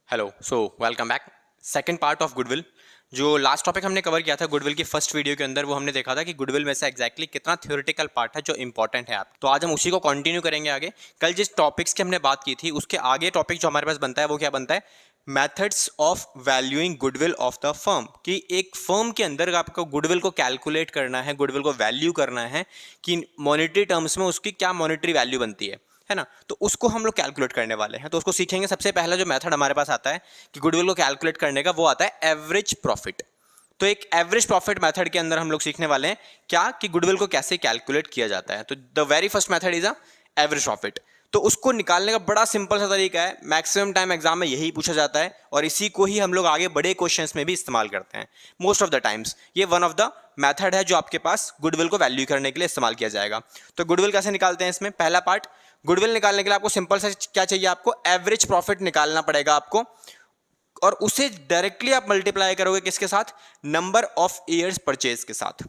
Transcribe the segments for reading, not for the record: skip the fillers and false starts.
Hello welcome back. Second part of goodwill. जो last topic हमने cover किया था गुडविल की फर्स्ट वीडियो के अंदर, वो हमने देखा था कि गुडविल में से एग्जैक्टली कितना थ्योरेटिकल पार्ट है जो इंपॉर्टेंट है आप। तो आज हम उसी को कंटिन्यू करेंगे आगे। कल जिस टॉपिक्स की हमने बात की थी उसके आगे टॉपिक जो हमारे पास बनता है वो क्या बनता है, methods of valuing goodwill of the firm. कि एक फर्म के अंदर आपको गुडविल को कैलकुलेट करना है, गुडविल को वैल्यू करना है कि मॉनेटरी टर्म्स में उसकी क्या मॉनेटरी वैल्यू बनती है ना। तो उसको हम लोग कैलकुलेट करने वाले हैं। तो उसको सीखेंगे। सबसे पहला जो मेथड हमारे पास आता है कि गुडविल को कैलकुलेट करने का, वो आता है एवरेज प्रॉफिट। तो एक एवरेज प्रॉफिट मेथड के अंदर हम लोग सीखने वाले हैं क्या कि गुडविल को कैसे कैलकुलेट किया जाता है। तो the very first method is a average profit. तो उसको निकालने का बड़ा सिंपल सा तरीका है, मैक्सिमम टाइम एग्जाम में यही पूछा जाता है और इसी को ही हम लोग आगे बड़े क्वेश्चंस में भी इस्तेमाल करते हैं मोस्ट ऑफ द टाइम्स। ये वन ऑफ द मेथड है जो आपके पास गुडविल को वैल्यू करने के लिए इस्तेमाल किया जाएगा। तो गुडविल कैसे निकालते हैं, इसमें पहला पार्ट, गुडविल निकालने के लिए आपको सिंपल सा क्या चाहिए, आपको एवरेज प्रॉफिट निकालना पड़ेगा आपको, और उसे डायरेक्टली आप मल्टीप्लाई करोगे किसके साथ, नंबर ऑफ ईयर्स परचेज के साथ।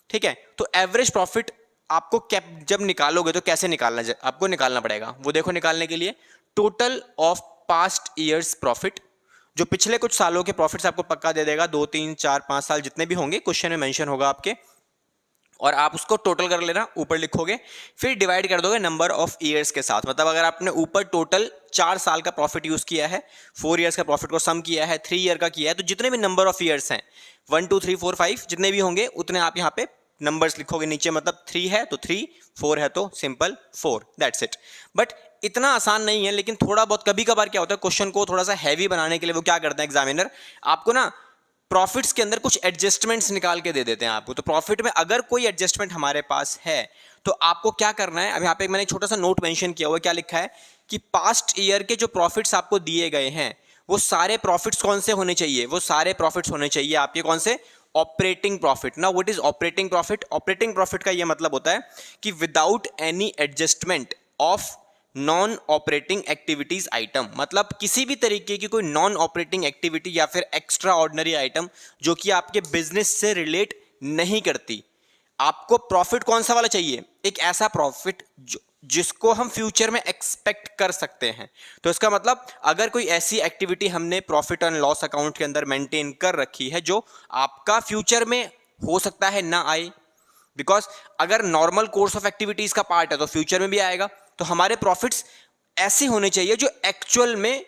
ठीक है। तो एवरेज प्रॉफिट आपको जब निकालोगे तो कैसे निकालना आपको निकालना पड़ेगा, वो देखो। निकालने के लिए total of past years profit, जो पिछले कुछ सालों के प्रॉफिट्स आपको पक्का दे देगा, 2 3 4 5 साल जितने भी होंगे, क्वेश्चन में मेंशन होगा आपके, और आप उसको टोटल कर लेना, ऊपर लिखोगे, फिर डिवाइड कर दोगे नंबर ऑफ ईयर्स के साथ। मतलब अगर आपने ऊपर टोटल 4 साल का प्रॉफिट यूज किया है, 4 ईयर्स का प्रॉफिट को सम किया है, 3 ईयर का किया है, तो जितने भी नंबर ऑफ ईयर्स हैं 1 2 3 4 5 जितने भी होंगे उतने आप यहाँ पे नंबर्स लिखोगे नीचे। मतलब 3 है तो 3, 4 है तो सिंपल 4, दैट्स इट। बट इतना आसान नहीं है, लेकिन थोड़ा बहुत कभी कभार क्या होता है, क्वेश्चन को थोड़ा सा हैवी बनाने के लिए वो क्या करते हैं एग्जामिनर, आपको ना प्रॉफिट्स के अंदर कुछ एडजस्टमेंट्स निकाल के दे देते हैं आपको। तो प्रॉफिट में अगर कोई एडजस्टमेंट हमारे पास है तो आपको क्या करना है, अब यहाँ पे मैंने एक छोटा सा नोट मेंशन किया हुआ है, क्या लिखा है कि पास्ट ईयर के जो प्रॉफिट्स आपको दिए गए हैं वो सारे प्रॉफिट्स कौन से होने चाहिए, वो सारे प्रॉफिट्स होने चाहिए आपके कौन से, ऑपरेटिंग प्रॉफिट। ना what is operating profit, operating profit का ये मतलब होता है कि without any adjustment of non operating activities item. मतलब किसी भी तरीके की कोई नॉन ऑपरेटिंग एक्टिविटी या फिर एक्स्ट्रा ऑर्डिनरी आइटम जो कि आपके बिजनेस से रिलेट नहीं करती, आपको प्रॉफिट कौन सा वाला चाहिए, एक ऐसा प्रॉफिट जिसको हम फ्यूचर में एक्सपेक्ट कर सकते हैं। तो इसका मतलब अगर कोई ऐसी एक्टिविटी हमने प्रॉफिट एंड लॉस अकाउंट के अंदर मेंटेन कर रखी है जो आपका फ्यूचर में हो सकता है ना आए, बिकॉज अगर नॉर्मल कोर्स ऑफ एक्टिविटीज का पार्ट है तो फ्यूचर में भी आएगा। तो हमारे प्रॉफिट्स ऐसे होने चाहिए जो एक्चुअल में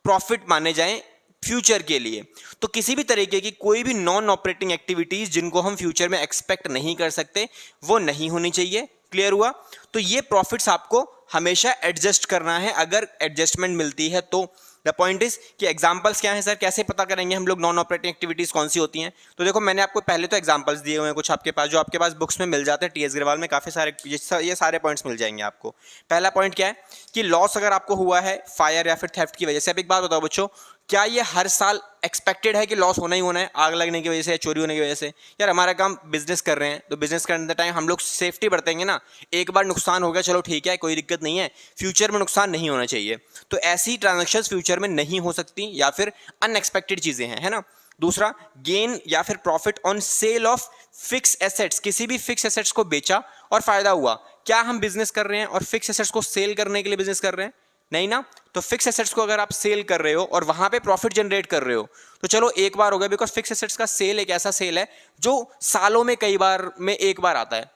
प्रॉफिट माने जाएं फ्यूचर के लिए। तो किसी भी तरीके की कोई भी नॉन ऑपरेटिंग एक्टिविटीज जिनको हम फ्यूचर में एक्सपेक्ट नहीं कर सकते वो नहीं होनी चाहिए। क्लियर हुआ। तो ये प्रॉफिट्स आपको हमेशा एडजस्ट करना है, अगर एडजस्टमेंट मिलती है तो। द पॉइंट इज कि एग्जांपल्स क्या है सर, कैसे पता करेंगे हम लोग नॉन ऑपरेटिंग एक्टिविटीज कौन सी होती हैं। तो देखो मैंने आपको पहले तो एग्जांपल्स दिए हुए हैं कुछ आपके पास, जो आपके पास बुक्स में मिल जाते हैं, टीएस अग्रवाल में काफी सारे ये सारे पॉइंट्स मिल जाएंगे आपको। पहला पॉइंट क्या है कि लॉस अगर आपको हुआ है फायर या फिर थेफ्ट की वजह से। अब एक बात बताओ बच्चों, क्या ये हर साल एक्सपेक्टेड है कि लॉस होना ही होना है, आग लगने की वजह से या चोरी होने की वजह से। यार हमारा काम बिजनेस कर रहे हैं तो बिजनेस करने टाइम हम लोग सेफ्टी बरतेंगे ना। एक बार नुकसान हो गया चलो ठीक है कोई दिक्कत नहीं है, फ्यूचर में नुकसान नहीं होना चाहिए। तो ऐसी ट्रांजैक्शंस फ्यूचर में नहीं हो सकती या फिर अनएक्सपेक्टेड चीजें हैं, है ना। दूसरा, गेन या फिर profit on sale of fix assets, किसी भी फिक्स एसेट्स को बेचा और फायदा हुआ। क्या हम बिजनेस कर रहे हैं और फिक्स एसेट्स को सेल करने के लिए बिजनेस कर रहे हैं, नहीं ना। तो फिक्स एसेट्स को अगर आप सेल कर रहे हो और वहां पे प्रॉफिट जनरेट कर रहे हो तो चलो एक बार हो गया, बिकॉज फिक्स एसेट्स का सेल एक ऐसा सेल है जो सालों में कई बार में एक बार आता है।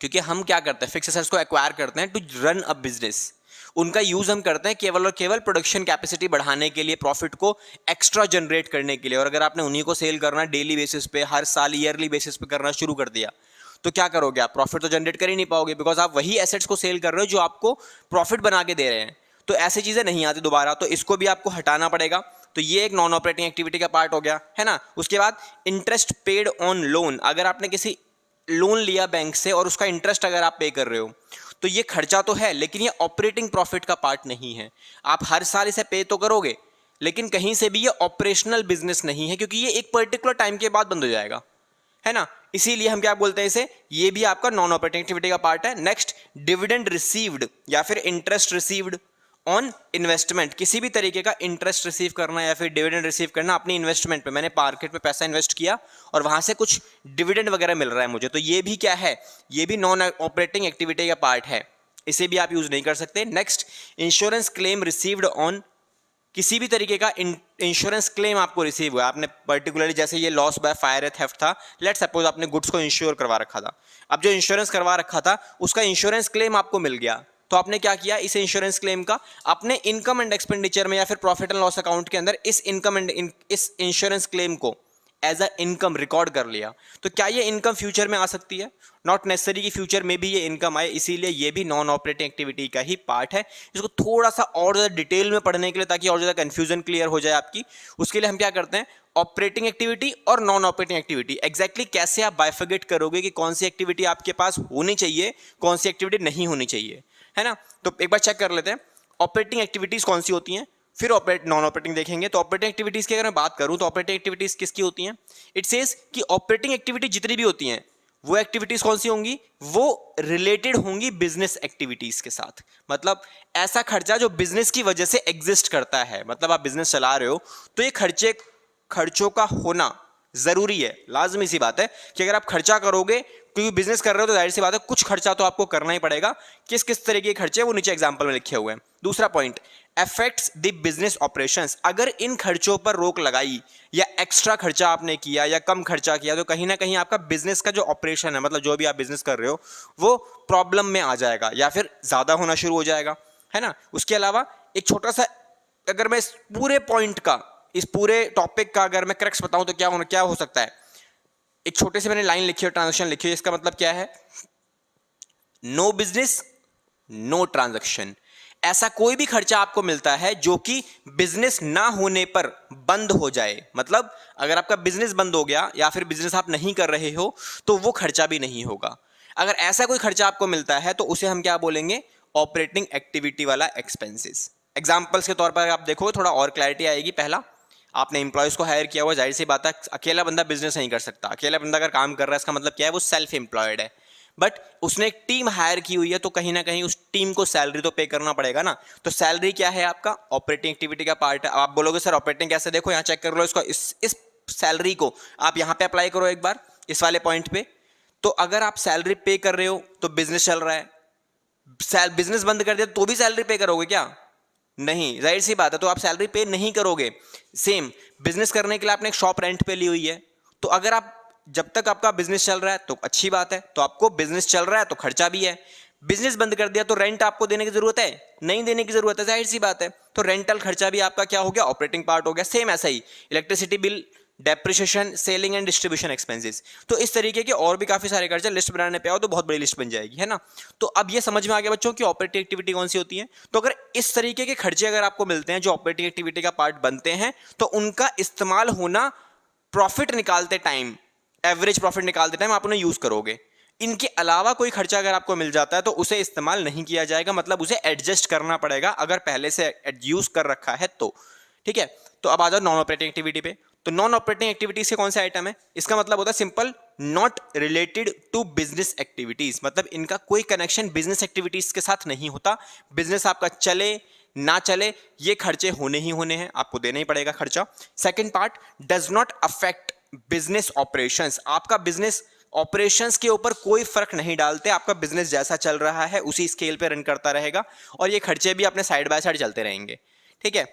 क्योंकि हम क्या करते हैं, फिक्स एसेट्स को एक्वायर करते हैं टू रन अ बिजनेस। उनका यूज हम करते हैं केवल और केवल प्रोडक्शन कैपेसिटी बढ़ाने के लिए, प्रॉफिट को एक्स्ट्रा जनरेट करने के लिए। और अगर आपने उन्हीं को सेल करना डेली बेसिस पे, हर साल ईयरली बेसिस पे करना शुरू कर दिया तो क्या करोगे आप, प्रॉफिट तो जनरेट कर ही नहीं पाओगे, बिकॉज आप वही एसेट्स को सेल कर रहे हो जो आपको प्रॉफिट बना के दे रहे हैं। तो ऐसी चीजें नहीं आती दोबारा, तो इसको भी आपको हटाना पड़ेगा। तो ये एक नॉन ऑपरेटिंग एक्टिविटी का पार्ट हो गया, है ना। उसके बाद इंटरेस्ट पेड ऑन लोन, अगर आपने किसी लोन लिया बैंक से और उसका इंटरेस्ट अगर आप पे कर रहे हो तो ये खर्चा तो है, लेकिन ये ऑपरेटिंग प्रॉफिट का पार्ट नहीं है। आप हर साल इसे पे तो करोगे, लेकिन कहीं से भी ये ऑपरेशनल बिजनेस नहीं है, क्योंकि ये एक पर्टिकुलर टाइम के बाद बंद हो जाएगा, है ना। इसीलिए हम क्या बोलते हैं इसे, ये भी आपका नॉन ऑपरेटिंग एक्टिविटी का पार्ट है। नेक्स्ट, डिविडेंड रिसीव्ड या फिर इंटरेस्ट रिसीव्ड ऑन इन्वेस्टमेंट, किसी भी तरीके का इंटरेस्ट रिसीव करना या फिर डिविडेंड रिसीव करना अपनी इन्वेस्टमेंट पे। मैंने मार्केट में पैसा इन्वेस्ट किया और वहां से कुछ डिविडेंड वगैरह मिल रहा है मुझे, तो ये भी क्या है, ये भी नॉन ऑपरेटिंग एक्टिविटी का पार्ट है, इसे भी आप यूज नहीं कर सकते। Next, insurance claim received on किसी भी तरीके का इंश्योरेंस क्लेम आपको रिसीव हुआ, आपने पर्टिकुलरली जैसे ये लॉस बाय फायर या थेफ्ट था, लेट सपोज आपने गुड्स को इंश्योर करवा रखा था, अब जो इंश्योरेंस करवा रखा था उसका इंश्योरेंस क्लेम आपको मिल गया, तो आपने क्या किया, इस इंश्योरेंस क्लेम का अपने इनकम एंड एक्सपेंडिचर में या फिर प्रॉफिट एंड लॉस अकाउंट के अंदर इस इनकम एंड इस इंश्योरेंस क्लेम को एज अ इनकम रिकॉर्ड कर लिया। तो क्या ये इनकम फ्यूचर में आ सकती है? नॉट नेसेसरी कि फ्यूचर में भी ये इनकम आए, इसीलिए ये भी नॉन ऑपरेटिंग एक्टिविटी का ही पार्ट है। इसको थोड़ा सा और ज़्यादा डिटेल में पढ़ने के लिए, ताकि और ज़्यादा कंफ्यूजन क्लियर हो जाए आपकी, उसके लिए हम क्या करते हैं, ऑपरेटिंग एक्टिविटी और नॉन ऑपरेटिंग एक्टिविटी एग्जैक्टली कैसे आप बाइफर्गेट करोगे कि कौन सी एक्टिविटी आपके पास होनी चाहिए, कौन सी एक्टिविटी नहीं होनी चाहिए, है ना। तो एक बार चेक कर लेते हैं ऑपरेटिंग एक्टिविटीज कौन सी होती हैं, फिर नॉन ऑपरेटिंग देखेंगे। तो ऑपरेटिंग एक्टिविटीज की अगर मैं बात करूं तो ऑपरेटिंग एक्टिविटीज किसकी होती हैं? इट सेज कि ऑपरेटिंग एक्टिविटी जितनी भी होती हैं वो एक्टिविटीज कौन सी होंगी, वो रिलेटेड होंगी बिजनेस एक्टिविटीज के साथ। मतलब ऐसा खर्चा जो बिजनेस की वजह से एग्जिस्ट करता है, मतलब आप बिजनेस चला रहे हो तो ये खर्चों का होना जरूरी है, लाजमी सी बात है कि अगर आप खर्चा करोगे, क्योंकि बिजनेस कर रहे हो तो जाहिर सी बात है कुछ खर्चा तो आपको करना ही पड़ेगा। किस किस तरह के खर्चे वो नीचे एग्जांपल में लिखे हुए हैं। दूसरा point, affects the business operations. अगर इन खर्चों पर रोक लगाई या एक्स्ट्रा खर्चा आपने किया या कम खर्चा किया तो कहीं ना कहीं आपका बिजनेस का जो ऑपरेशन है, मतलब जो भी आप बिजनेस कर रहे हो, वो प्रॉब्लम में आ जाएगा या फिर ज्यादा होना शुरू हो जाएगा, है ना। उसके अलावा एक छोटा सा, अगर मैं इस पूरे पॉइंट का, इस पूरे टॉपिक का अगर मैं क्रक्स बताऊं तो क्या हो सकता है, एक छोटे से मैंने लाइन लिखी है, ट्रांजैक्शन लिखी है, इसका मतलब क्या है, नो बिजनेस नो ट्रांजैक्शन। ऐसा कोई भी खर्चा आपको मिलता है जो कि बिजनेस ना होने पर बंद हो जाए, मतलब अगर आपका बिजनेस बंद हो गया या फिर बिजनेस आप नहीं कर रहे हो तो वो खर्चा भी नहीं होगा। अगर ऐसा कोई खर्चा आपको मिलता है तो उसे हम क्या बोलेंगे, ऑपरेटिंग एक्टिविटी वाला एक्सपेंसेस। एग्जांपल्स के तौर पर आप देखो थोड़ा और क्लैरिटी आएगी। पहला, आपने इंप्लॉयज को हायर किया हुआ, जाहिर सी बात है अकेला बंदा बिजनेस नहीं कर सकता। अकेला बंदा अगर काम कर रहा है इसका मतलब क्या है, वो सेल्फ एम्प्लॉयड है, बट उसने एक टीम हायर की हुई है तो कहीं ना कहीं उस टीम को सैलरी तो पे करना पड़ेगा ना। तो सैलरी क्या है, आपका ऑपरेटिंग एक्टिविटी का पार्ट है। आप बोलोगे सर ऑपरेटिंग कैसे, देखो यहाँ चेक कर लो इसको, इस सैलरी को आप यहाँ पे अप्लाई करो एक बार इस वाले पॉइंट पे। तो अगर आप सैलरी पे कर रहे हो तो बिजनेस चल रहा है, बिजनेस बंद कर दिया तो भी सैलरी पे करोगे क्या? नहीं, जाहिर सी बात है, तो आप सैलरी पे नहीं करोगे। सेम बिजनेस करने के लिए आपने एक शॉप रेंट पे ली हुई है, तो अगर आप, जब तक आपका बिजनेस चल रहा है तो अच्छी बात है, तो आपको बिजनेस चल रहा है तो खर्चा भी है। बिजनेस बंद कर दिया तो रेंट आपको देने की जरूरत है, नहीं देने की जरूरत है, जाहिर सी बात है। तो रेंटल खर्चा भी आपका क्या हो गया, ऑपरेटिंग पार्ट हो गया। सेम ऐसा ही electricity bill, depreciation, selling and distribution expenses. तो इस तरीके के और भी काफी सारे खर्चे, लिस्ट बनाने पे आओ तो बहुत बड़ी लिस्ट बन जाएगी, है ना। तो अब ये समझ में आ गया बच्चों कि ऑपरेटिंग एक्टिविटी कौन सी होती है। तो अगर इस तरीके के खर्चे अगर आपको मिलते हैं जो ऑपरेटिंग एक्टिविटी का पार्ट बनते हैं, तो उनका इस्तेमाल होना प्रॉफिट निकालते टाइम, एवरेज प्रॉफिट निकालते टाइम आप उन्हें यूज करोगे। इनके अलावा कोई खर्चा अगर आपको मिल जाता है तो उसे इस्तेमाल नहीं किया जाएगा, मतलब उसे एडजस्ट करना पड़ेगा अगर पहले से यूज कर रखा है तो। ठीक है, तो अब आ जाओ नॉन ऑपरेटिंग एक्टिविटी पे। तो नॉन ऑपरेटिंग एक्टिविटीज के कौन से आइटम है, इसका मतलब होता है simple, not related to business activities. मतलब इनका कोई कनेक्शन बिजनेस एक्टिविटीज के साथ नहीं होता। बिजनेस आपका चले ना चले ये खर्चे होने ही होने हैं, आपको देना ही पड़ेगा खर्चा। Second part, does not affect business operations. आपका बिजनेस ऑपरेशंस के ऊपर कोई फर्क नहीं डालते, आपका बिजनेस जैसा चल रहा है उसी स्केल पे रन करता रहेगा और ये खर्चे भी अपने साइड बाय साइड चलते रहेंगे। ठीक है,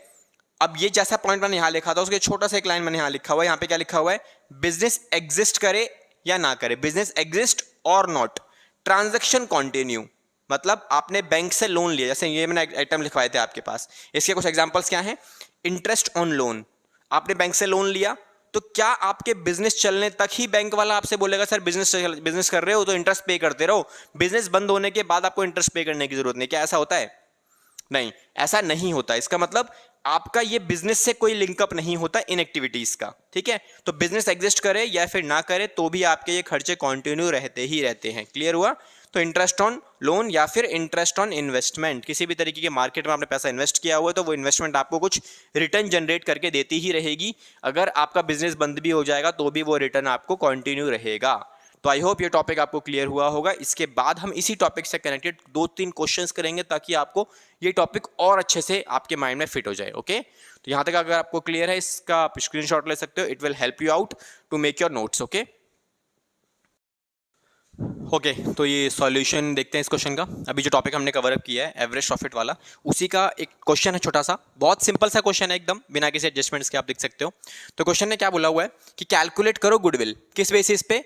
अब ये जैसा पॉइंट मैंने यहां लिखा था उसके छोटा सा एक लाइन मैंने यहां लिखा हुआ है, यहां पे क्या लिखा हुआ है, बिजनेस एग्जिस्ट करे या ना करे, बिजनेस एग्जिस्ट और नॉट, ट्रांजैक्शन कंटिन्यू। मतलब आपने बैंक से लोन लिया, जैसे ये मैंने आइटम लिखवाए थे आपके पास, इसके कुछ एग्जांपल्स क्या हैं, इंटरेस्ट ऑन लोन। आपने बैंक से लोन लिया तो क्या आपके बिजनेस चलने तक ही बैंक वाला आपसे बोलेगा सर बिजनेस कर रहे हो तो इंटरेस्ट पे करते रहो, बिजनेस बंद होने के बाद आपको इंटरेस्ट पे करने की जरूरत नहीं? क्या ऐसा होता है? नहीं, ऐसा नहीं होता। इसका मतलब आपका ये बिजनेस से कोई लिंकअप नहीं होता इन एक्टिविटीज का। ठीक है, तो बिजनेस एग्जिस्ट करे या फिर ना करे तो भी आपके ये खर्चे कंटिन्यू रहते ही रहते हैं। क्लियर हुआ? तो इंटरेस्ट ऑन लोन या फिर इंटरेस्ट ऑन इन्वेस्टमेंट, किसी भी तरीके के मार्केट में आपने पैसा इन्वेस्ट किया हुआ है तो वो इन्वेस्टमेंट आपको कुछ रिटर्न जनरेट करके देती ही रहेगी। अगर आपका बिजनेस बंद भी हो जाएगा तो भी वो रिटर्न आपको कंटिन्यू रहेगा। तो आई होप ये टॉपिक आपको क्लियर हुआ होगा। इसके बाद हम इसी टॉपिक से कनेक्टेड 2-3 क्वेश्चंस करेंगे ताकि आपको ये टॉपिक और अच्छे से आपके माइंड में फिट हो जाए। ओके, तो यहाँ तक अगर आपको क्लियर है इसका आप स्क्रीनशॉट ले सकते हो, it will help you out to make your notes. Okay, okay तो ये सॉल्यूशन देखते हैं इस क्वेश्चन का। अभी जो टॉपिक हमने कवर अप किया है एवरेज प्रॉफिट वाला, उसी का एक क्वेश्चन है छोटा सा, बहुत सिंपल सा क्वेश्चन है एकदम, बिना किसी एडजस्टमेंट्स के, आप देख सकते हो। तो क्वेश्चन ने क्या बोला हुआ है कि कैलकुलेट करो गुडविल, किस बेसिस पे?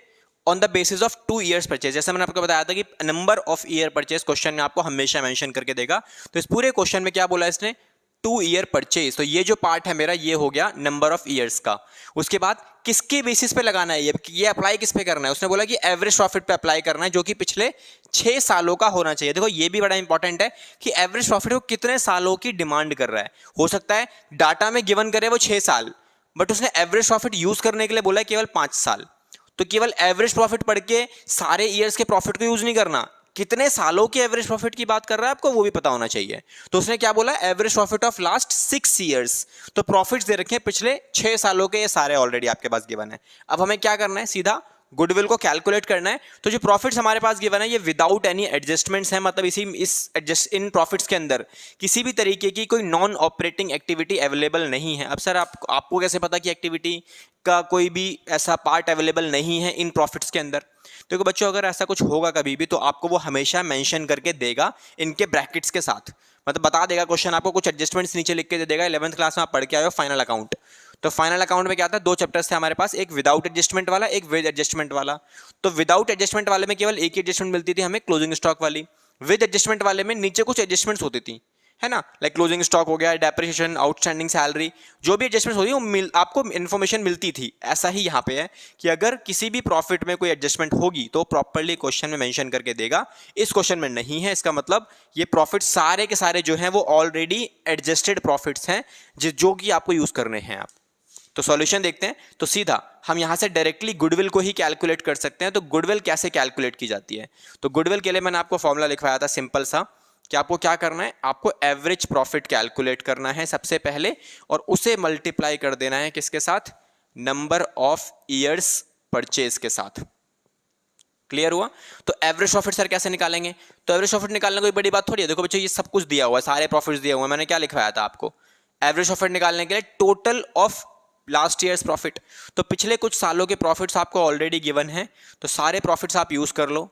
On the basis of 2 years purchase. जैसे मैंने आपको बताया था कि number of year purchase question में आपको हमेशा मेंशन करके देगा। तो इस पूरे क्वेश्चन में क्या बोला इसने? 2 ईयर परचेज। तो ये जो पार्ट है मेरा, ये हो गया नंबर ऑफ ईयर्स का। उसके बाद किसके बेसिस पे लगाना है ये अप्लाई किस पे करना है? उसने बोला कि एवरेज प्रॉफिट पे अप्लाई करना है, जो कि पिछले 6 सालों का होना चाहिए। देखो ये भी बड़ा इंपॉर्टेंट है कि एवरेज प्रॉफिट को कितने सालों की डिमांड कर रहा है। हो सकता है डाटा में गिवन करे वो 6 साल, बट उसने एवरेज प्रॉफिट यूज करने के लिए बोला है केवल 5 साल। तो केवल एवरेज प्रॉफिट पढ़ के सारे ईयर्स के प्रॉफिट को यूज नहीं करना, कितने सालों के एवरेज प्रॉफिट की बात कर रहा है आपको वो भी पता होना चाहिए। तो उसने क्या बोला? Average profit of last 6 years. तो प्रॉफिट्स दे रखे हैं पिछले 6 सालों के, ये सारे ऑलरेडी आपके पास गिवन है। अब हमें क्या करना है? सीधा गुडविल को कैलकुलेट करना है। तो जो प्रॉफिट्स हमारे पास गिवन है ये विदाउट एनी एडजस्टमेंट्स है, मतलब इन प्रॉफिट्स के अंदर किसी भी तरीके की कोई नॉन ऑपरेटिंग एक्टिविटी अवेलेबल नहीं है। अब सर आपको कैसे पता कि एक्टिविटी का कोई भी ऐसा पार्ट अवेलेबल नहीं है इन प्रॉफिट्स के अंदर? तो बच्चों अगर ऐसा कुछ होगा कभी भी तो आपको वो हमेशा मेंशन करके देगा इनके ब्रैकेट्स के साथ, मतलब बता देगा क्वेश्चन आपको, कुछ एडजस्टमेंट्स नीचे लिख के दे देगा। 11th क्लास में आप पढ़ के आए हो फाइनल अकाउंट, तो फाइनल अकाउंट में क्या था? 2 चैप्टर्स थे हमारे पास, एक विदाउट एडजस्टमेंट वाला, एक विद एडजस्टमेंट वाला। तो विदाउट एडजस्टमेंट वाले में केवल एक ही एडजस्टमेंट मिलती थी हमें, क्लोजिंग स्टॉक वाली। विद एडजस्टमेंट वाले में नीचे कुछ एडजस्टमेंट्स होती थी, है ना, लाइक क्लोजिंग स्टॉक हो गया, डेप्रिसिएशन, आउटस्टैंडिंग सैलरी, जो भी एडजस्टमेंट होती है वो आपको इन्फॉर्मेशन मिलती थी। ऐसा ही यहाँ पे है कि अगर किसी भी प्रॉफिट में कोई एडजस्टमेंट होगी तो प्रॉपर्ली क्वेश्चन में मेंशन करके देगा। इस क्वेश्चन में नहीं है, इसका मतलब ये प्रॉफिट सारे के सारे जो हैं वो ऑलरेडी एडजस्टेड प्रॉफिट्स हैं, जो कि आपको यूज करने हैं आप। तो सॉल्यूशन देखते हैं। तो सीधा हम यहां से डायरेक्टली गुडविल को ही कैलकुलेट कर सकते हैं। तो गुडविल कैसे कैलकुलेट की जाती है? तो गुडविल के लिए मैंने आपको फॉर्मूला लिखवाया था सिंपल सा, कि आपको क्या करना है, आपको एवरेज प्रॉफिट कैलकुलेट करना है सबसे पहले, और उसे मल्टीप्लाई कर देना है किसके साथ? नंबर ऑफ ईयर्स परचेज के साथ। क्लियर हुआ? तो एवरेज प्रॉफिट सर कैसे निकालेंगे? तो एवरेज प्रॉफिट निकालना कोई बड़ी बात थोड़ी है। देखो बच्चों ये सब कुछ दिया हुआ है, सारे प्रॉफिट्स दिए हुए हैं। मैंने क्या लिखवाया था आपको? एवरेज प्रॉफिट निकालने के लिए total of last years profit. तो पिछले कुछ सालों के प्रॉफिट्स आपको ऑलरेडी गिवन है, तो सारे प्रॉफिट्स आप यूज कर लो।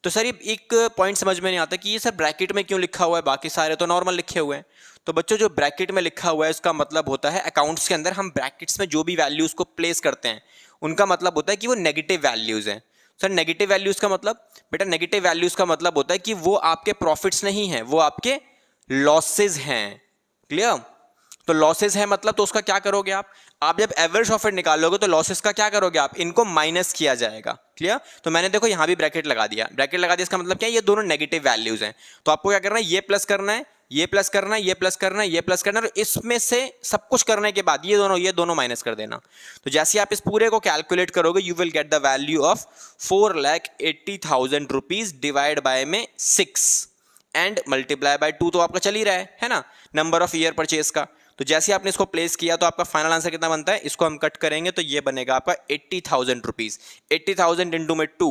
तो सर ये एक पॉइंट समझ में नहीं आता कि ये सर ब्रैकेट में क्यों लिखा हुआ है, बाकी सारे तो नॉर्मल लिखे हुए हैं। तो बच्चों जो ब्रैकेट में लिखा हुआ है उसका मतलब होता है, अकाउंट्स के अंदर हम ब्रैकेट्स में जो भी वैल्यूज को प्लेस करते हैं उनका मतलब होता है कि वो नेगेटिव वैल्यूज हैं। सर नेगेटिव वैल्यूज का मतलब? बेटा नेगेटिव वैल्यूज का मतलब होता है कि वो आपके प्रॉफिट्स नहीं है, वो आपके लॉसेज हैं। क्लियर? तो लॉसेस है मतलब, तो उसका क्या करोगे आप जब एवरेज प्रॉफिट निकालोगे तो लॉसेस का क्या करोगे आप? इनको माइनस किया जाएगा। क्लियर? तो मैंने देखो यहां भी ब्रैकेट लगा दिया, इसका मतलब क्या है? ये दोनों नेगेटिव वैल्यूज हैं। तो आपको क्या करना है? ये प्लस करना है, ये प्लस करना है, ये प्लस करना है, ये प्लस करना है, और इसमें से सब कुछ करने के बाद ये दोनों माइनस कर देना। तो जैसे आप इस पूरे को कैलकुलेट करोगे you will get the value of 4,80,000 rupees divide by में 6 एंड मल्टीप्लाई बाय 2। तो आपका चल ही रहा है ना, नंबर ऑफ ईयर परचेज का। तो जैसे आपने इसको प्लेस किया तो आपका फाइनल आंसर कितना बनता है? इसको हम कट करेंगे तो ये बनेगा आपका 80,000 रुपीज। 80,000 इंटू में 2,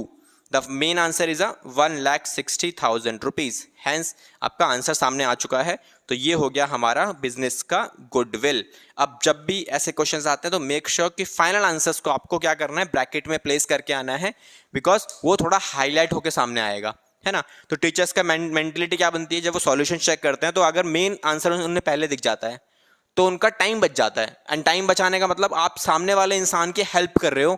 the main answer is 1,60,000 rupees. Hence आपका आंसर सामने आ चुका है। तो ये हो गया हमारा बिजनेस का गुडविल। अब जब भी ऐसे क्वेश्चंस आते हैं तो मेक श्योर कि फाइनल आंसर्स को आपको क्या करना है? ब्रैकेट में प्लेस करके आना है, बिकॉज वो थोड़ा हाईलाइट होकर सामने आएगा, है ना। तो टीचर्स का मेंटलिटी क्या बनती है? जब वो सॉल्यूशन चेक करते हैं तो अगर मेन आंसर उन्हें पहले दिख जाता है तो उनका टाइम बच जाता है। एंड टाइम बचाने का मतलब आप सामने वाले इंसान की हेल्प कर रहे हो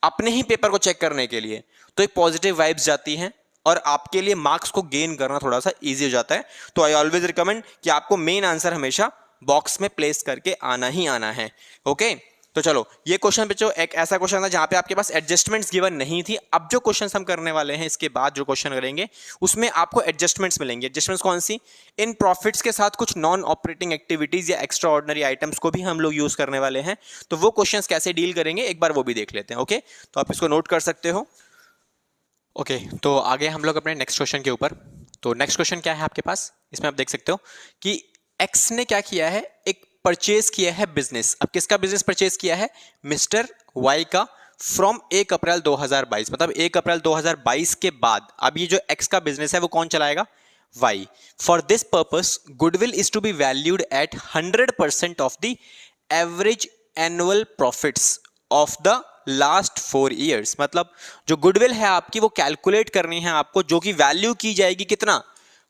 अपने ही पेपर को चेक करने के लिए, तो एक पॉजिटिव वाइब्स जाती हैं और आपके लिए मार्क्स को गेन करना थोड़ा सा इजी हो जाता है। तो आई ऑलवेज रिकमेंड कि आपको मेन आंसर हमेशा बॉक्स में प्लेस करके आना ही आना है। ओके तो चलो ये क्वेश्चन बच्चों एक ऐसा क्वेश्चन था जहां पे आपके पास एडजस्टमेंट्स गिवन नहीं थी। अब जो क्वेश्चन हम करने वाले हैं इसके बाद जो क्वेश्चन करेंगे उसमें आपको एडजस्टमेंट्स मिलेंगे। एडजस्टमेंट्स कौन सी? इन प्रॉफिट्स के साथ कुछ नॉन ऑपरेटिंग एक्टिविटीज या एक्स्ट्रा ऑर्डिनरी आइटम्स को भी हम लोग यूज करने वाले हैं। तो वो क्वेश्चन कैसे डील करेंगे एक बार वो भी देख लेते हैं। ओके तो आप इसको नोट कर सकते हो। ओके तो आगे हम लोग अपने नेक्स्ट क्वेश्चन के ऊपर। तो नेक्स्ट क्वेश्चन क्या है आपके पास? इसमें आप देख सकते हो कि एक्स ने क्या किया है, एक परचेज किया है बिजनेस। अब किसका बिजनेस परचेज किया है? मिस्टर वाई का, फ्रॉम 1 अप्रैल 2022, मतलब 1 अप्रैल 2022 के बाद। अब ये जो एक्स का बिजनेस है वो कौन चलाएगा? Why. For this purpose goodwill is to be valued at 100% of the average annual profits of the last 4 years. मतलब जो गुडविल है आपकी वो कैलकुलेट करनी है आपको, जो कि वैल्यू की जाएगी कितना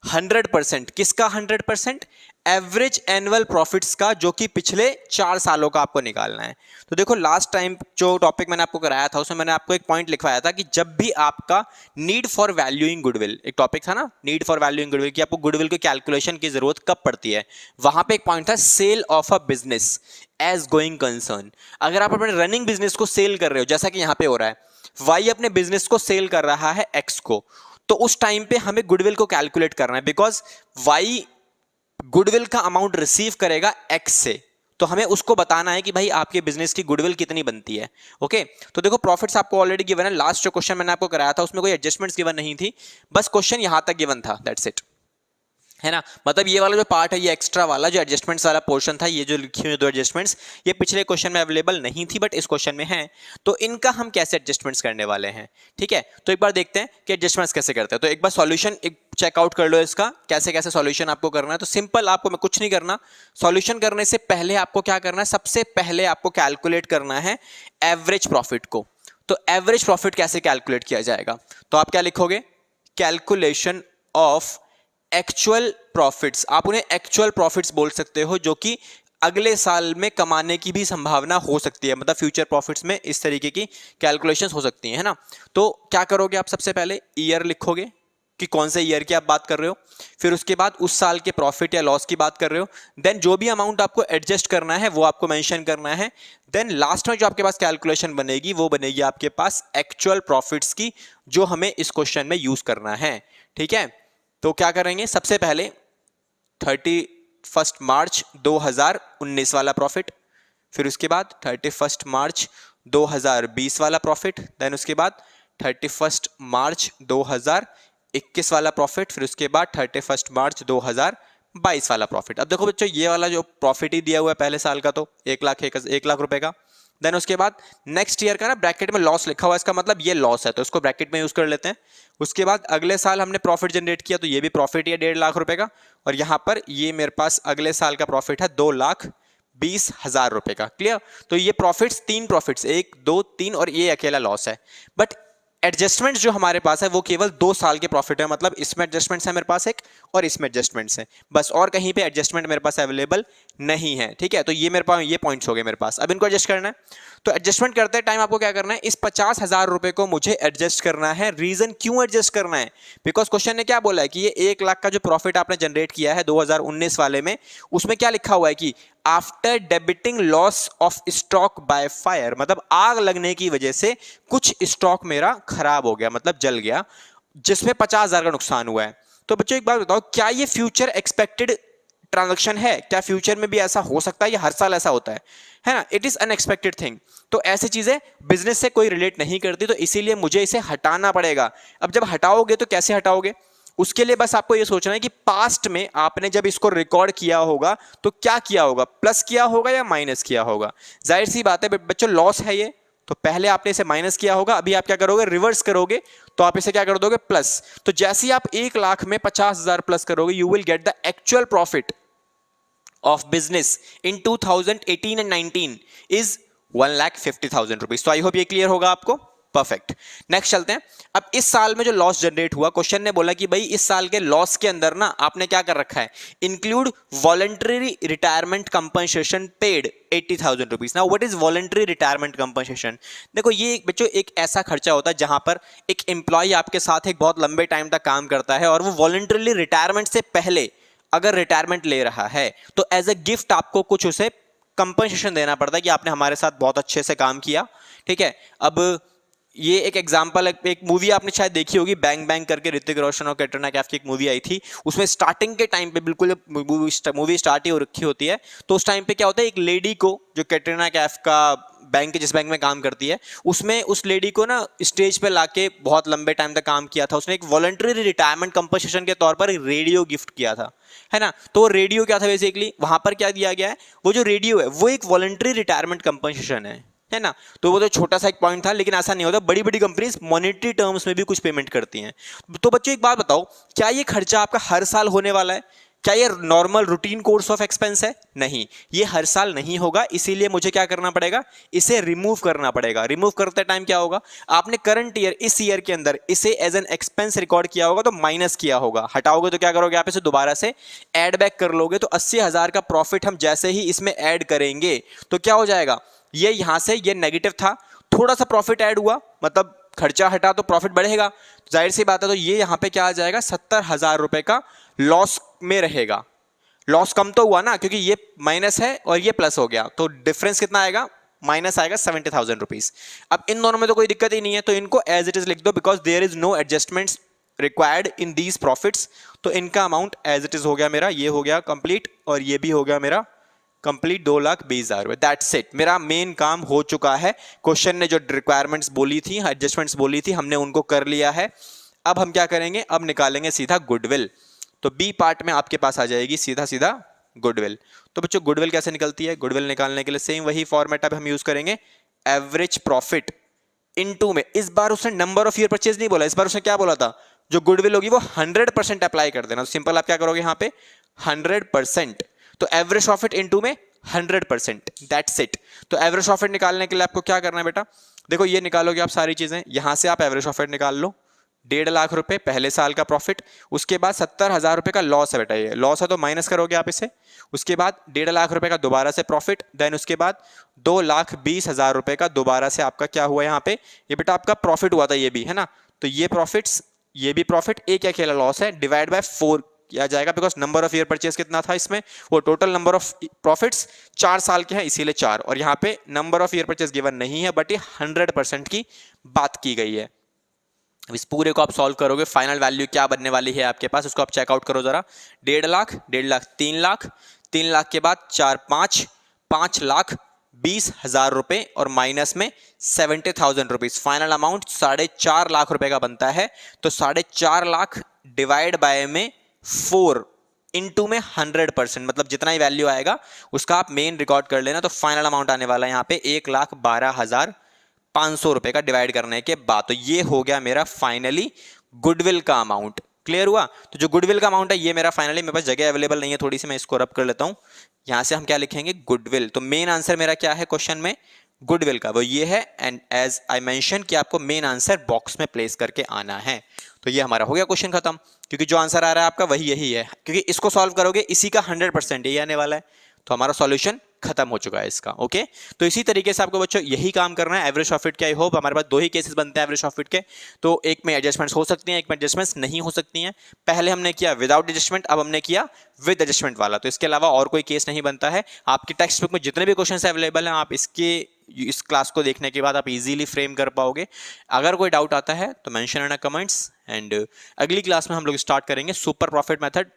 100%। किसका 100%? एवरेज एनुअल प्रॉफिट्स का, जो कि पिछले 4 सालों का आपको निकालना है। तो देखो लास्ट टाइम जो टॉपिक मैंने आपको कराया था उसमें मैंने आपको एक पॉइंट लिखवाया था कि जब भी आपका नीड फॉर वैल्यूइंग गुडविल, एक टॉपिक था ना नीड फॉर वैल्यूइंग गुडविल, कि आपको गुडविल की कैलकुलेशन की जरूरत कब पड़ती है, वहां पे एक पॉइंट था sale of a business as going concern. अगर आप अपने रनिंग बिजनेस को सेल कर रहे हो, जैसा कि यहां पे हो रहा है, वाई अपने बिजनेस को सेल कर रहा है एक्स को, तो उस टाइम पे हमें गुडविल को कैलकुलेट करना है, बिकॉज वाई गुडविल का अमाउंट रिसीव करेगा एक्स से, तो हमें उसको बताना है कि भाई आपके बिजनेस की गुडविल कितनी बनती है। ओके, तो देखो प्रॉफिट्स आपको ऑलरेडी गिवन है। लास्ट जो क्वेश्चन मैंने आपको कराया था उसमें कोई एडजस्टमेंट्स गिवन नहीं थी, बस क्वेश्चन यहां तक गिवन था, दैट्स इट, है ना। मतलब ये वाला जो पार्ट है, ये एक्स्ट्रा वाला जो एडजस्टमेंट्स वाला पोर्शन था, ये जो लिखी हुई 2 एडजस्टमेंट्स, ये पिछले क्वेश्चन में अवेलेबल नहीं थी बट इस क्वेश्चन में है, तो इनका हम कैसे एडजस्टमेंट्स करने वाले हैं। ठीक है, तो एक बार देखते हैं कि एडजस्टमेंट्स कैसे करते हैं। तो एक बार सॉल्यूशन एक चेकआउट कर लो इसका, कैसे कैसे सॉल्यूशन आपको करना है। तो सिंपल, आपको मैं कुछ नहीं करना, सॉल्यूशन करने से पहले आपको क्या करना है, सबसे पहले आपको कैलकुलेट करना है एवरेज प्रॉफिट को। तो एवरेज प्रॉफिट कैसे कैलकुलेट किया जाएगा, तो आप क्या लिखोगे, कैलकुलेशन ऑफ एक्चुअल प्रॉफिट्स। आप उन्हें एक्चुअल प्रॉफिट्स बोल सकते हो, जो कि अगले साल में कमाने की भी संभावना हो सकती है, मतलब फ्यूचर प्रॉफिट्स में इस तरीके की कैलकुलेशंस हो सकती हैं, है ना। तो क्या करोगे आप, सबसे पहले ईयर लिखोगे कि कौन से ईयर की आप बात कर रहे हो, फिर उसके बाद उस साल के प्रॉफिट या लॉस की बात कर रहे हो, देन जो भी अमाउंट आपको एडजस्ट करना है वो आपको मेंशन करना है, देन लास्ट में जो आपके पास कैलकुलेशन बनेगी वो बनेगी आपके पास एक्चुअल प्रॉफिट्स की, जो हमें इस क्वेश्चन में यूज करना है। ठीक है, तो क्या करेंगे, सबसे पहले 31 मार्च 2019 वाला प्रॉफिट, फिर उसके बाद 31 मार्च 2020 वाला प्रॉफिट, देन उसके बाद 31 मार्च 2021 वाला प्रॉफिट, फिर उसके बाद 31 मार्च 2022 वाला प्रॉफिट। अब देखो बच्चों, ये वाला जो प्रॉफिट ही दिया हुआ है पहले साल का, तो 1 लाख रुपए का। देन उसके बाद नेक्स्ट ईयर का ना ब्रैकेट में लॉस लिखा हुआ है, इसका मतलब ये लॉस है, तो इसको ब्रैकेट में यूज कर लेते हैं। उसके बाद अगले साल हमने प्रॉफिट जनरेट किया, तो ये भी प्रॉफिट ही है 1.5 लाख रुपए का, और यहां पर ये मेरे पास अगले साल का प्रॉफिट है 2,20,000 रुपए का। क्लियर, तो ये प्रॉफिट्स 3 प्रॉफिट्स, 1 2 3, और ये अकेला लॉस है। बट एडजस्टमेंट जो हमारे पास है वो केवल 2 साल के प्रॉफिट है, मतलब इसमें एडजस्टमेंट्स है मेरे पास एक, और इसमें एडजस्टमेंट्स है बस, और कहीं पे एडजस्टमेंट मेरे पास अवेलेबल नहीं है। ठीक है, तो ये मेरे पास ये पॉइंट्स हो गए मेरे पास। अब इनको एडजस्ट करना है, तो एडजस्टमेंट करते टाइम आपको क्या करना है, इस 50,000 रुपए को मुझे एडजस्ट करना है। रीजन क्यों एडजस्ट करना है, बिकॉज क्वेश्चन ने क्या बोला है कि ये 1 लाख का जो प्रॉफिट आपने जनरेट किया है 2019 वाले में, उसमें क्या लिखा हुआ है कि after debiting loss of stock by fire, मतलब आग लगने की वजह से कुछ स्टॉक मेरा खराब हो गया, मतलब जल गया, जिसमें 50,000 का नुकसान हुआ है। तो बच्चों एक बात बताओ, क्या ये फ्यूचर एक्सपेक्टेड ट्रांजैक्शन है, क्या फ्यूचर में भी ऐसा हो सकता है या हर साल ऐसा होता है ना। इट इज अनएक्सपेक्टेड थिंग, तो ऐसी चीजें बिजनेस से कोई रिलेट नहीं करती, तो इसीलिए मुझे इसे हटाना पड़ेगा। अब जब हटाओगे तो कैसे हटाओगे, उसके लिए बस आपको ये सोचना है कि पास्ट में आपने जब इसको रिकॉर्ड किया होगा तो क्या किया होगा, प्लस किया होगा या माइनस किया होगा। जाहिर सी बात है बच्चों, लॉस है ये, तो पहले आपने इसे माइनस किया होगा, अभी आप क्या करोगे, रिवर्स करोगे, तो आप इसे क्या कर दोगे, प्लस। तो जैसे ही आप 1 लाख में 50,000 प्लस करोगे, you will get the actual profit of business in 2018 and 19 is 1,50,000 rupees. तो आई होप ये क्लियर होगा आपको। परफेक्ट, नेक्स्ट चलते हैं। अब इस साल में जो लॉस जनरेट हुआ, क्वेश्चन ने बोला कि भाई इस साल के लॉस के अंदर ना आपने क्या कर रखा है, include voluntary retirement compensation paid 80,000 rupees. Now what is voluntary retirement compensation, देखो ये बच्चों एक ऐसा खर्चा होता है जहां पर एक एम्प्लॉय आपके साथ एक बहुत लंबे टाइम तक काम करता है और वो वॉलंटरीली रिटायरमेंट से पहले अगर रिटायरमेंट ले रहा है तो एज ए गिफ्ट आपको कुछ उसे कंपनसेशन देना पड़ता है कि आपने हमारे साथ बहुत अच्छे से काम किया। ठीक है, अब ये एक एग्जांपल, एक मूवी आपने शायद देखी होगी, बैंग बैंग करके, ऋतिक रोशन और कैटरीना कैफ की एक मूवी आई थी। उसमें स्टार्टिंग के टाइम पे बिल्कुल मूवी स्टार्ट ही हो रखी होती है, तो उस टाइम पे क्या होता है, एक लेडी को, जो कैटरीना कैफ का बैंक, जिस बैंक में काम करती है, उसमें उस लेडी को ना स्टेज पे लाके बहुत लंबे टाइम तक काम किया था, उसने एक वॉलंटरी रिटायरमेंट कंपनसेशन के तौर पर रेडियो गिफ्ट किया था, है ना। तो वो रेडियो क्या था बेसिकली, वहां पर क्या दिया गया है, वो जो रेडियो है वो एक वॉलंटरी रिटायरमेंट कंपनसेशन है ना। तो वो तो छोटा सा एक पॉइंट था, लेकिन ऐसा नहीं होता, बड़ी बड़ी कंपनीज मॉनेटरी टर्म्स में भी कुछ पेमेंट करती हैं। तो बच्चों एक बात बताओ, क्या ये खर्चा आपका हर साल होने वाला है, क्या ये normal routine course of expense है? नहीं, ये हर साल नहीं होगा, इसीलिए मुझे क्या करना पड़ेगा, इसे रिमूव करना पड़ेगा। रिमूव करते टाइम क्या होगा, आपने करंट ईयर इस ईयर के अंदर इसे एज एन एक्सपेंस रिकॉर्ड किया होगा तो माइनस किया होगा, हटाओगे तो क्या करोगे, आप इसे दोबारा से ऐड बैक कर लोगे। तो 80,000 का प्रॉफिट हम जैसे ही इसमें ऐड करेंगे तो क्या हो जाएगा, ये यहां से ये नेगेटिव था, थोड़ा सा प्रॉफिट ऐड हुआ, मतलब खर्चा हटा तो प्रॉफिट बढ़ेगा, जाहिर सी बात है। तो ये यहां पे क्या आ जाएगा, 70,000 रुपए का लॉस में रहेगा। लॉस कम तो हुआ ना, क्योंकि ये माइनस है और ये प्लस हो गया, तो डिफरेंस कितना आएगा, माइनस आएगा 70,000 रुपीज। अब इन दोनों में तो कोई दिक्कत ही नहीं है, तो इनको एज इट इज लिख दो, because there is no adjustments required in these profits. तो इनका अमाउंट एज इट इज हो गया मेरा, ये हो गया कंप्लीट और ये भी हो गया मेरा कंप्लीट, 2,20,000 रुपए। दैट्स इट, मेरा मेन काम हो चुका है। क्वेश्चन ने जो रिक्वायरमेंट्स बोली थी, एडजस्टमेंट्स बोली थी, हमने उनको कर लिया है। अब हम क्या करेंगे, अब निकालेंगे सीधा गुडविल। तो बी पार्ट में आपके पास आ जाएगी सीधा सीधा गुडविल। तो बच्चों गुडविल कैसे निकलती है, गुडविल निकालने के लिए सेम वही फॉर्मेट अब हम यूज करेंगे, एवरेज प्रॉफिट इनटू में। इस बार उसने नंबर ऑफ ईयर परचेज नहीं बोला, इस बार उसने क्या बोला था, जो गुडविल होगी वो 100% अप्लाई कर देना। तो सिंपल आप क्या करोगे यहाँ पे 100%, तो एवरेज प्रॉफिट इनटू में 100%, दैट्स इट। तो एवरेज प्रॉफिट निकालने के लिए आपको क्या करना है बेटा, देखो ये निकालोगे आप सारी चीजें, यहां से आप एवरेज प्रॉफिट निकाल लो, 1.5 लाख रुपए पहले साल का प्रॉफिट, उसके बाद 70,000 रुपए का लॉस है बेटा, ये लॉस है तो माइनस करोगे आप इसे, उसके बाद 1.5 लाख रुपए का दोबारा से प्रॉफिट, देन उसके बाद 2,20,000 रुपए का दोबारा से आपका क्या हुआ यहाँ पे, ये बेटा आपका प्रॉफिट हुआ था ये भी है ना, तो ये प्रॉफिट्स, ये भी प्रॉफिट, एक अकेला लॉस है, डिवाइड बाय 4 किया जाएगा, because number of year purchase कितना था इसमें, वो टोटल नंबर ऑफ प्रॉफिट्स 4 साल के हैं इसीलिए 4, और यहाँ पे number of year purchase given नहीं है, बट ये 100% की बात की गई है। इस पूरे को आप सॉल्व करोगे, फाइनल वैल्यू क्या बनने वाली है आपके पास, उसको आप चेकआउट करो जरा। 1.5 लाख, 1.5 लाख 3 लाख, 3 लाख के बाद 4 5, 5,20,000 रुपए और माइनस में 70,000 रुपीज, फाइनल अमाउंट 4.5 लाख रुपए का बनता है। तो 4.5 लाख डिवाइड बाय में 4 इनटू में 100%, मतलब जितना ही वैल्यू आएगा उसका आप मेन रिकॉर्ड कर लेना। तो फाइनल अमाउंट आने वाला है यहाँ पे 1,12,500 रुपए का डिवाइड करने के बाद। तो ये हो गया मेरा फाइनली गुडविल का अमाउंट। क्लियर हुआ? तो जो गुडविल का अमाउंट है ये मेरा फाइनली, मेरे पास जगह अवेलेबल नहीं है थोड़ी सी, मैं इसको रब कर लेता हूं। यहां से हम क्या लिखेंगे, गुडविल। तो मेन आंसर मेरा क्या है क्वेश्चन में गुडविल का, वो ये है, एंड एज आई मेंशन कि आपको मेन आंसर बॉक्स में प्लेस करके आना है। तो ये हमारा हो गया क्वेश्चन खत्म, क्योंकि जो आंसर आ रहा है आपका वही यही है, क्योंकि इसको सॉल्व करोगे इसी का 100% यही आने वाला है। तो हमारा सॉल्यूशन खत्म हो चुका है इसका। ओके, तो इसी तरीके से आपको बच्चों यही काम करना है एवरेज प्रॉफिट के। आई होप हमारे पास 2 ही केसेस बनते हैं एवरेज प्रॉफिट के, तो एक में एडजस्टमेंट्स हो सकती हैं, एक में एडजस्टमेंट्स नहीं हो सकती हैं। पहले हमने किया विदाउट एडजस्टमेंट, अब हमने किया विद एडजस्टमेंट वाला। तो इसके अलावा और कोई केस नहीं बनता है। आपकी टेक्स्ट बुक में जितने भी क्वेश्चन अवेलेबल हैं, आप इस क्लास को देखने के बाद आप इजीली फ्रेम कर पाओगे। अगर कोई डाउट आता है तो मेंशन इन कमेंट्स, एंड अगली क्लास में हम लोग स्टार्ट करेंगे सुपर प्रॉफिट मेथड